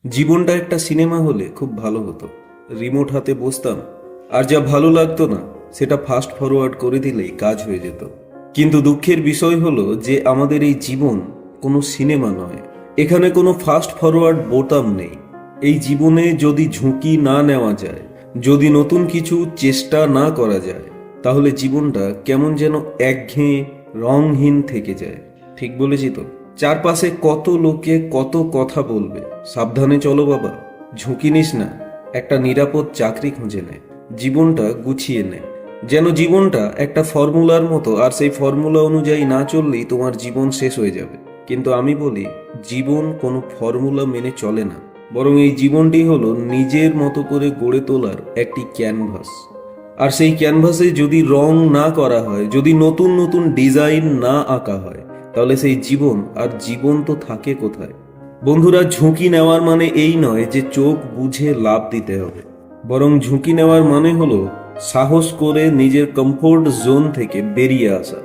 জীবনটা একটা সিনেমা হলে খুব ভালো হতো। রিমোট হাতে বসতাম, আর যা ভালো লাগতো না সেটা ফাস্ট ফরওয়ার্ড করে দিলেই কাজ হয়ে যেত। কিন্তু দুঃখের বিষয় হলো যে আমাদের এই জীবন কোনো সিনেমা নয়। এখানে কোনো ফাস্ট ফরওয়ার্ড বোতাম নেই। এই জীবনে যদি ঝুঁকি না নেওয়া যায়, যদি নতুন কিছু চেষ্টা না করা যায়, তাহলে জীবনটা কেমন যেন একঘেয়ে রংহীন থেকে যায়। ঠিক বলেছি তো? চারপাশে কত লোকে কত কথা বলবে, সাবধানে চলো বাবা, ঝুঁকি নিস না, একটা নিরাপদ চাকরি খুঁজে নে, জীবনটা গুছিয়ে নে। যেন জীবনটা একটা ফর্মুলার মতো, আর সেই ফর্মুলা অনুযায়ী না চললেই তোমার জীবন শেষ হয়ে যাবে। কিন্তু আমি বলি, জীবন কোনো ফর্মুলা মেনে চলে না, বরং এই জীবনটি হলো নিজের মতো করে গড়ে তোলার একটি ক্যানভাস। আর সেই ক্যানভাসে যদি রং না করা হয়, যদি নতুন নতুন ডিজাইন না আঁকা হয়, তাহলে সেই জীবন আর জীবন তো থাকে কোথায়? বন্ধুরা, ঝুঁকি নেওয়ার মানে এই নয় যে চোখ বুঝে লাভ দিতে হবে, বরং ঝুঁকি নেওয়ার মানে হলো সাহস করে নিজের কমফোর্ট জোন থেকে বেরিয়ে আসা।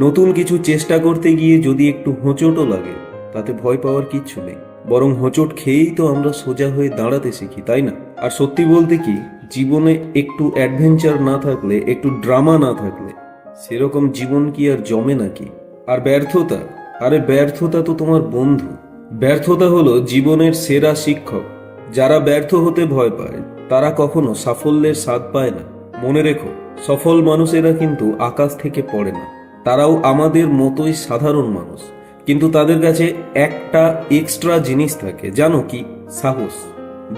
নতুন কিছু চেষ্টা করতে গিয়ে যদি একটু হোঁচটও লাগে, তাতে ভয় পাওয়ার কিচ্ছু নেই, বরং হোঁচট খেয়েই তো আমরা সোজা হয়ে দাঁড়াতে শিখি, তাই না? আর সত্যি বলতে কি, জীবনে একটু অ্যাডভেঞ্চার না থাকলে, একটু ড্রামা না থাকলে, সেরকম জীবন কি আর জমে নাকি? আর ব্যর্থতা, আরে ব্যর্থতা তো তোমার বন্ধু। ব্যর্থতা হলো জীবনের সেরা শিক্ষক। যারা ব্যর্থ হতে ভয় পায়, তারা কখনো সাফল্যের স্বাদ পায় না। মনে রেখো, সফল মানুষেরা কিন্তু আকাশ থেকে পড়ে না। তারাও আমাদের মতোই সাধারণ মানুষ, কিন্তু তাদের কাছে একটা এক্সট্রা জিনিস থাকে, জানো কি? সাহস।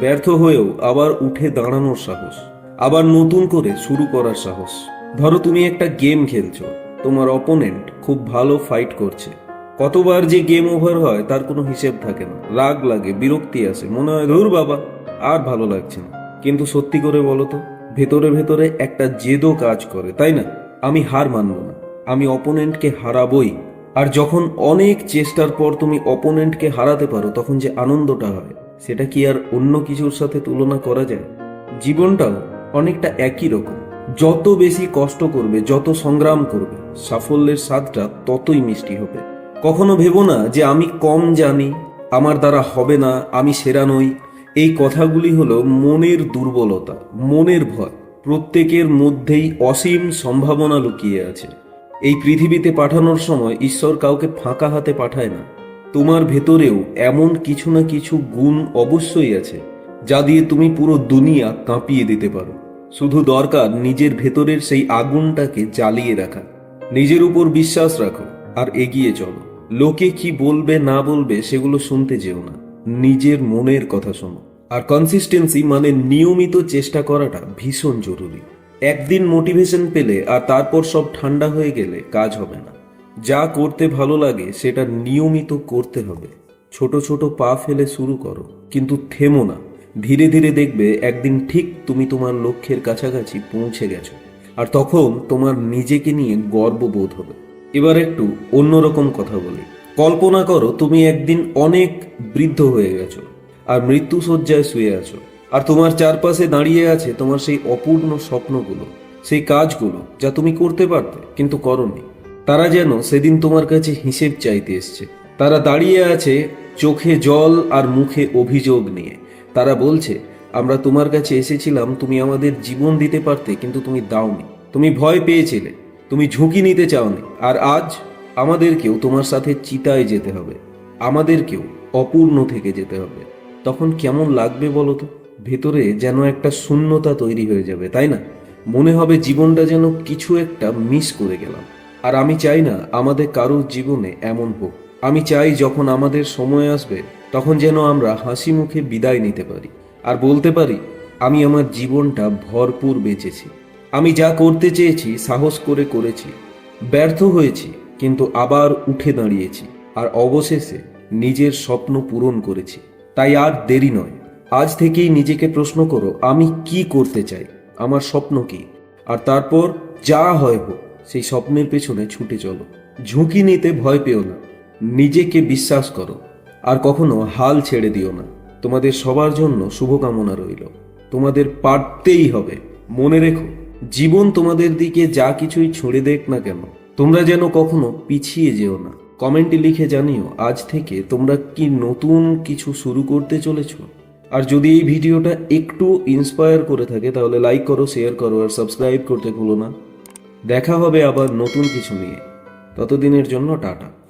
ব্যর্থ হয়েও আবার উঠে দাঁড়ানোর সাহস, আবার নতুন করে শুরু করার সাহস। ধরো তুমি একটা গেম খেলছো, তোমার অপোনেন্ট খুব ভালো ফাইট করছে। কতবার যে গেম ওভার হয় তার কোনো হিসেব থাকে না, রাগ লাগে, বিরক্তি আসে, মনে হয় ধুর বাবা, আর ভালো লাগছে না। কিন্তু সত্যি করে বলো তো, ভেতরে ভেতরে একটা জেদও কাজ করে, তাই না? আমি হার মানব না, আমি অপোনেন্টকে হারাবই। আর যখন অনেক চেষ্টার পর তুমি অপোনেন্টকে হারাতে পারো, তখন যে আনন্দটা হয়, সেটা কি আর অন্য কিছুর সাথে তুলনা করা যায়? জীবনটাও অনেকটা একই রকম। যত বেশি কষ্ট করবে, যত সংগ্রাম করবে, সাফল্যের স্বাদটা ততই মিষ্টি হবে। কখনো ভেবো না যে আমি কম জানি, আমার দ্বারা হবে না, আমি সেরা নই। এই কথাগুলি হলো মনের দুর্বলতা, মনের ভয়। প্রত্যেকের মধ্যেই অসীম সম্ভাবনা লুকিয়ে আছে। এই পৃথিবীতে পাঠানোর সময় ঈশ্বর কাউকে ফাঁকা হাতে পাঠায় না। তোমার ভেতরেও এমন কিছু না কিছু গুণ অবশ্যই আছে, যা দিয়ে তুমি পুরো দুনিয়া কাঁপিয়ে দিতে পারো। শুধু দরকার নিজের ভেতরের সেই আগুনটাকে জ্বালিয়ে রাখা। নিজের উপর বিশ্বাস রাখো আর এগিয়ে চলো। লোকে কি বলবে না বলবে সেগুলো শুনতে যেও না, নিজের মনের কথা শোনো। আর কনসিস্টেন্সি মানে নিয়মিত চেষ্টা করাটা ভীষণ জরুরি। একদিন মোটিভেশন পেলে আর তারপর সব ঠান্ডা হয়ে গেলে কাজ হবে না। যা করতে ভালো লাগে সেটা নিয়মিত করতে হবে। ছোট ছোট পা ফেলে শুরু করো, কিন্তু থেমো না। ধীরে ধীরে দেখবে একদিন ঠিক তুমি তোমার লক্ষ্যের কাছাকাছি পৌঁছে গেছো, আর তখন তোমার নিজেকে নিয়ে গর্ববোধ হবে। এবার একটু অন্যরকম কথা বলি। কল্পনা করো তুমি একদিন অনেক বৃদ্ধ হয়ে গেছো, আর মৃত্যুশয্যায় শুয়ে আছো, আর তোমার চারপাশে দাঁড়িয়ে আছে তোমার সেই অপূর্ণ স্বপ্নগুলো, সেই কাজগুলো যা তুমি করতে পারতে কিন্তু করনি। তারা যেন সেদিন তোমার কাছে হিসেব চাইতে এসছে। তারা দাঁড়িয়ে আছে চোখে জল আর মুখে অভিযোগ নিয়ে। তারা বলছে, আমরা তোমার কাছে এসেছিলাম, তুমি আমাদের জীবন দিতে পারতে, কিন্তু তুমি দাওনি। তুমি ভয় পেয়েছিলে, তুমি ঝুঁকি নিতে চাওনি। আর আজ আমাদেরকেও তোমার সাথে চিতায় যেতে হবে, আমাদেরকেও অপূর্ণ থেকে যেতে হবে। তখন কেমন লাগবে বলো তো? ভেতরে যেন একটা শূন্যতা তৈরি হয়ে যাবে, তাই না? মনে হবে জীবনটা যেন কিছু একটা মিস করে গেলাম। আর আমি চাই না আমাদের কারোর জীবনে এমন হোক। আমি চাই যখন আমাদের সময় আসবে, তখন যেন আমরা হাসি মুখে বিদায় নিতে পারি, আর বলতে পারি, আমি আমার জীবনটা ভরপুর বেঁচেছি। আমি যা করতে চেয়েছি সাহস করে করেছি, ব্যর্থ হয়েছি, কিন্তু আবার উঠে দাঁড়িয়েছি, আর অবশেষে নিজের স্বপ্ন পূরণ করেছি। তাই আর দেরি নয়, আজ থেকেই নিজেকে প্রশ্ন করো, আমি কি করতে চাই, আমার স্বপ্ন কি? আর তারপর যা হয় হোক, সেই স্বপ্নের পেছনে ছুটে চলো। ঝুঁকি নিতে ভয় পেও না, নিজেকে বিশ্বাস করো, আর কখনো হাল ছেড়ে দিও না। তোমাদের সবার জন্য শুভকামনা রইল। তোমাদের পারতেই হবে। মনে রেখো, জীবন তোমাদের দিকে যা কিছুই ছুঁড়ে দেখ না কেন, তোমরা যেন কখনো পিছিয়ে যেও না, কমেন্টে লিখে জানিও আজ থেকে তোমরা কি নতুন কিছু শুরু করতে চলেছো। আর যদি এই ভিডিওটা একটু ইন্সপায়ার করে থাকে তাহলে লাইক করো, শেয়ার করো আর সাবস্ক্রাইব করতে ভুলো না। দেখা হবে আবার নতুন কিছু নিয়ে। ততদিনের জন্য টাটা।